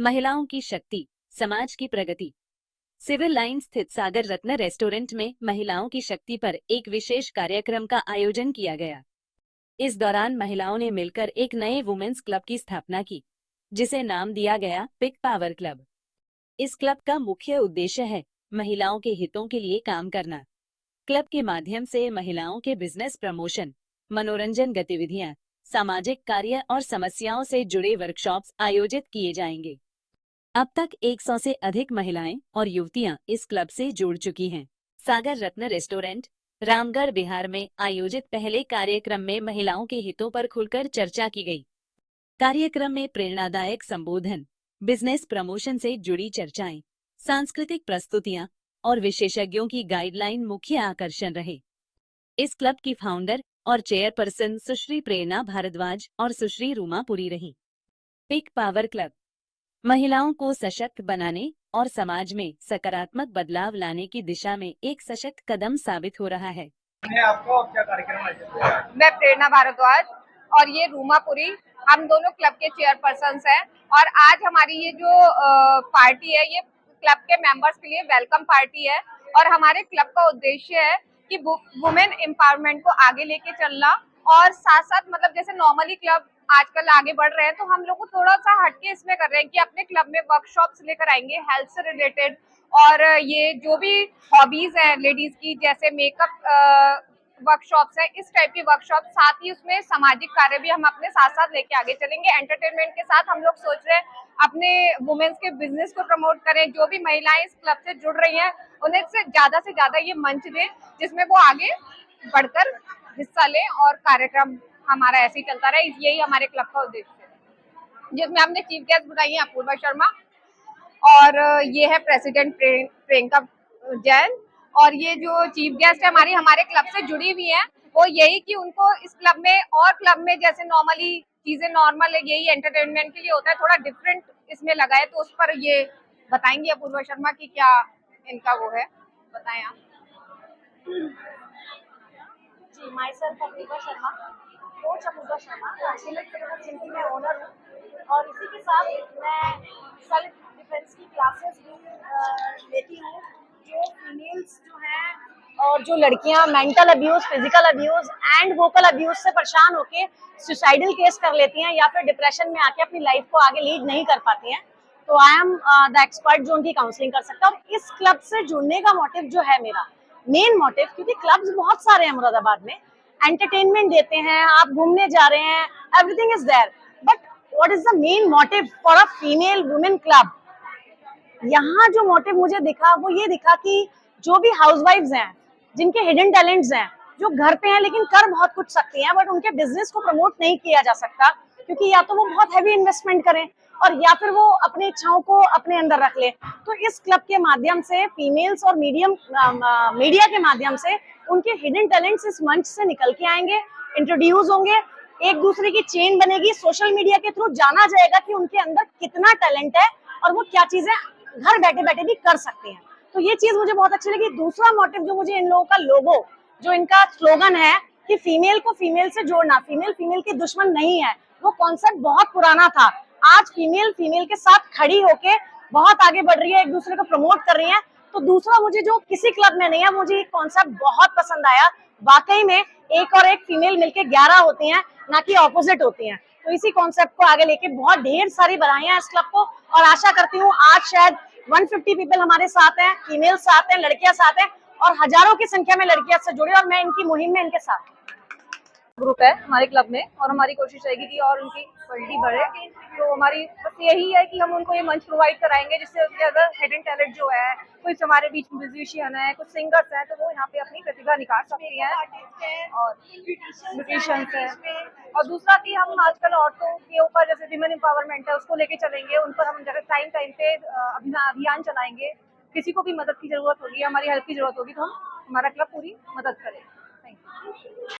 महिलाओं की शक्ति, समाज की प्रगति। सिविल लाइन स्थित सागर रत्न रेस्टोरेंट में महिलाओं की शक्ति पर एक विशेष कार्यक्रम का आयोजन किया गया। इस दौरान महिलाओं ने मिलकर एक नए वुमेन्स क्लब की स्थापना की, जिसे नाम दिया गया पिक पावर क्लब। इस क्लब का मुख्य उद्देश्य है महिलाओं के हितों के लिए काम करना। क्लब के माध्यम से महिलाओं के बिजनेस प्रमोशन, मनोरंजन गतिविधियां, सामाजिक कार्य और समस्याओं से जुड़े वर्कशॉप्स आयोजित किए जाएंगे। अब तक 100 से अधिक महिलाएं और युवतियां इस क्लब से जुड़ चुकी हैं। सागर रत्न रेस्टोरेंट, रामगढ़, बिहार में आयोजित पहले कार्यक्रम में महिलाओं के हितों पर खुलकर चर्चा की गई। कार्यक्रम में प्रेरणादायक संबोधन, बिजनेस प्रमोशन से जुड़ी चर्चाएं, सांस्कृतिक प्रस्तुतियां और विशेषज्ञों की गाइडलाइन मुख्य आकर्षण रहे। इस क्लब की फाउंडर और चेयरपर्सन सुश्री प्रेरणा भारद्वाज और सुश्री रूमा पुरी रही। पिक पावर क्लब महिलाओं को सशक्त बनाने और समाज में सकारात्मक बदलाव लाने की दिशा में एक सशक्त कदम साबित हो रहा है। आपको क्या कार्यक्रम है? मैं प्रेरणा भारद्वाज और ये रूमा पुरी, हम दोनों क्लब के चेयरपर्सन हैं। और आज हमारी ये जो पार्टी है, ये क्लब के मेंबर्स के लिए वेलकम पार्टी है। और हमारे क्लब का उद्देश्य है कि वुमेन एम्पावरमेंट को आगे लेके चलना, और साथ साथ मतलब जैसे नॉर्मली क्लब आजकल आगे बढ़ रहे हैं, तो हम लोग को थोड़ा सा हटके इसमें कर रहे हैं कि अपने क्लब में वर्कशॉप्स लेकर आएंगे हेल्थ से रिलेटेड, और ये जो भी हॉबीज है लेडीज की, जैसे मेकअप वर्कशॉप्स है, इस टाइप की वर्कशॉप, साथ ही उसमें सामाजिक कार्य भी हम अपने साथ साथ लेके आगे चलेंगे। एंटरटेनमेंट के साथ हम लोग सोच रहे हैं अपने वुमेन्स के बिजनेस को प्रमोट करें। जो भी महिलाएं इस क्लब से जुड़ रही हैं, उन्हें से ज्यादा ये मंच दें जिसमें वो आगे बढ़कर हिस्सा लें, और कार्यक्रम हमारा ऐसे ही चलता रहे। यही हमारे क्लब का उद्देश्य है, जिसमें हमने चीफ गेस्ट बुलाई है अपूर्वा शर्मा, और ये है प्रेसिडेंट प्रियंका जैन। और ये जो चीफ गेस्ट है हमारे क्लब से जुड़ी हुई है, वो यही कि उनको इस क्लब में और क्लब में जैसे नॉर्मली चीजें नॉर्मल है, यही एंटरटेनमेंट के लिए होता है, थोड़ा डिफरेंट इसमें लगा है, तो उस पर ये बताएंगे अपूर्वा शर्मा की क्या इनका वो है, बताएं आप। जी, myself Apoorva Sharma, coach Apoorva Sharma, जिनकी मैं ओनर हूँ। और इसी के साथ मैं सेल्फ डिफेंस की क्लासेस भी लेती हूँ, जो फीमेल्स जो हैं और जो लड़कियाँ mental abuse, physical abuse and vocal abuse से परेशान होके सुसाइडल केस कर लेती हैं, या फिर डिप्रेशन में आके अपनी लाइफ को आगे लीड नहीं कर पाती हैं, तो आई एम द एक्सपर्ट जो उनकी काउंसलिंग कर सकता है। और इस क्लब से जुड़ने का मोटिव जो है, मेरा मेन मोटिव, क्योंकि क्लब्स बहुत सारे हैं मुरादाबाद में, एंटरटेनमेंट देते हैं, आप घूमने जा रहे हैं, everything is there, but what is the main motive for a female women club? यहाँ जो मोटिव मुझे दिखा वो ये दिखा कि जो भी हाउसवाइफ्स हैं, जिनके हिडन टैलेंट्स हैं, जो घर पे हैं लेकिन कर बहुत कुछ सकती हैं, बट उनके बिजनेस को प्रमोट नहीं किया जा सकता, क्योंकि या तो वो बहुत हैवी इन्वेस्टमेंट करें और या फिर वो अपनी इच्छाओं को अपने अंदर रख ले। तो इस क्लब के माध्यम से फीमेल्स और मीडिया के माध्यम से उनके हिडन टैलेंट्स इस मंच से निकल के आएंगे, इंट्रोड्यूस होंगे, एक दूसरे की चेन बनेगी, सोशल मीडिया के थ्रू जाना जाएगा कि उनके अंदर कितना टैलेंट है और वो क्या चीजें घर बैठे बैठे भी कर सकते हैं। तो ये चीज मुझे बहुत अच्छी लगी। दूसरा मोटिव जो मुझे इन लोगों का लोगो, जो इनका स्लोगन है कि फीमेल को फीमेल से जोड़ना, फीमेल फीमेल की दुश्मन नहीं है, वो कॉन्सेप्ट बहुत पुराना था। आज फीमेल फीमेल के साथ खड़ी होके बहुत आगे बढ़ रही है, एक दूसरे को प्रमोट कर रही है। तो दूसरा मुझे जो किसी क्लब में नहीं है, मुझे ये कॉन्सेप्ट बहुत पसंद आया। वाकई में एक और एक फीमेल मिलके 11 होती हैं, ना कि ऑपोजिट होती हैं। तो इसी कॉन्सेप्ट को आगे लेके बहुत ढेर सारी बधाइयां इस क्लब को, और आशा करती हूँ आज शायद 150 पीपल हमारे साथ हैं, फीमेल साथ हैं, लड़कियां साथ हैं, और हजारों की संख्या में लड़कियां से जुड़ी, और मैं इनकी मुहिम में इनके साथ ग्रुप है हमारे क्लब में, और हमारी कोशिश रहेगी कि और उनकी क्वालिटी बढ़े। तो हमारी बस यही है कि हम उनको ये मंच प्रोवाइड कराएंगे, जिससे उनके अगर हिडन टैलेंट जो है, कुछ हमारे बीच में म्यूजिशियन है, कुछ सिंगर्स हैं, तो वो यहाँ पे अपनी प्रतिभा निखार सकती हैं, और ब्यूटिशियंस है। और दूसरा कि हम आजकल औरतों के ऊपर जैसे विमेन एम्पावरमेंट है, उसको लेके चलेंगे, उन पर हम जगह टाइम टाइम पे अभियान चलाएंगे। किसी को भी मदद की जरूरत होगी, हमारी हेल्प की जरूरत होगी, तो हम हमारा क्लब पूरी मदद करेगा। Thank you.